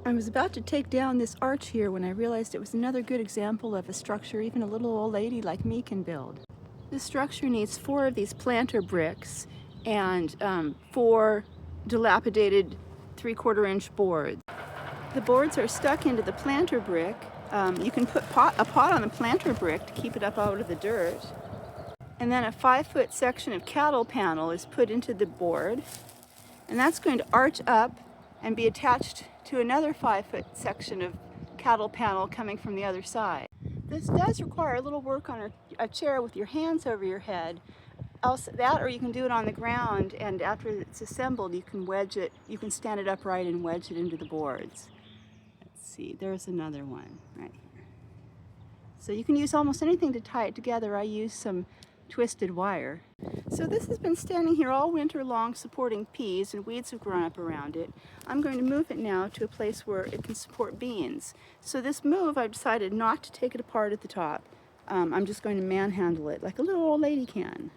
I was about to take down this arch here when I realized it was another good example of a structure even a little old lady like me can build. This structure needs 4 of these planter bricks and 4 dilapidated 3/4 inch boards. The boards are stuck into the planter brick. You can put a pot on the planter brick to keep it up out of the dirt. And then a 5-foot section of cattle panel is put into the board. And that's going to arch up and be attached to another 5-foot section of cattle panel coming from the other side. This does require a little work on a chair with your hands over your head. Else that, or you can do it on the ground, and after it's assembled, you can wedge it, you can stand it upright and wedge it into the boards. Let's see, there's another one right here. So you can use almost anything to tie it together. I use some twisted wire. So this has been standing here all winter long supporting peas, and weeds have grown up around it. I'm going to move it now to a place where it can support beans. So this move, I've decided not to take it apart at the top. I'm just going to manhandle it like a little old lady can.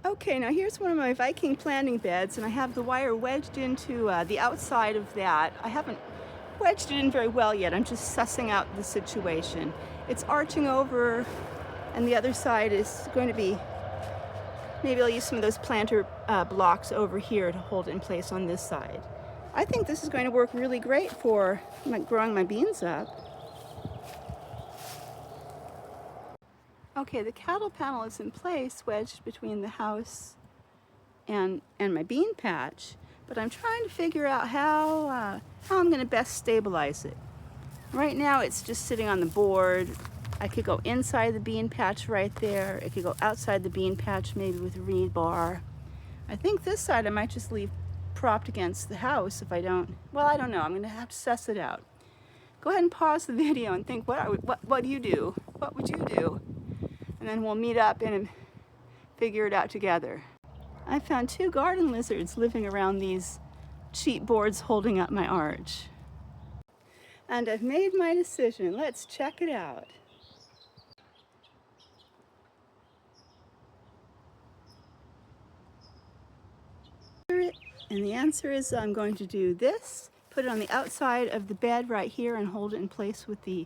Okay, now here's one of my Viking planting beds, and I have the wire wedged into the outside of that. I haven't wedged it in very well yet. I'm just sussing out the situation. It's arching over, and the other side is going to be, maybe I'll use some of those planter blocks over here to hold it in place on this side. I think this is going to work really great for growing my beans up. Okay, the cattle panel is in place, wedged between the house and my bean patch, but I'm trying to figure out how I'm going to best stabilize it. Right now it's just sitting on the board. I could go inside the bean patch right there. It could go outside the bean patch maybe with a reed bar. I think this side I might just leave propped against the house if I don't, well, I don't know. I'm going to have to suss it out. Go ahead and pause the video and think, what do you do? What would you do? And then we'll meet up and figure it out together. I found 2 garden lizards living around these cheap boards holding up my arch. And I've made my decision. Let's check it out. And the answer is I'm going to do this, put it on the outside of the bed right here and hold it in place with the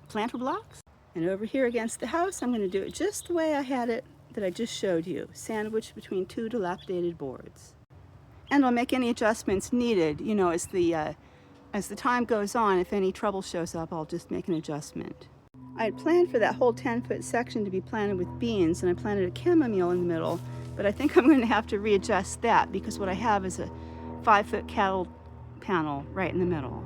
planter blocks. And over here against the house, I'm going to do it just the way I had it that I just showed you, sandwiched between 2 dilapidated boards. And I'll make any adjustments needed, you know, as the time goes on. If any trouble shows up, I'll just make an adjustment. I had planned for that whole 10-foot section to be planted with beans, and I planted a chamomile in the middle, but I think I'm going to have to readjust that because what I have is a 5-foot cattle panel right in the middle.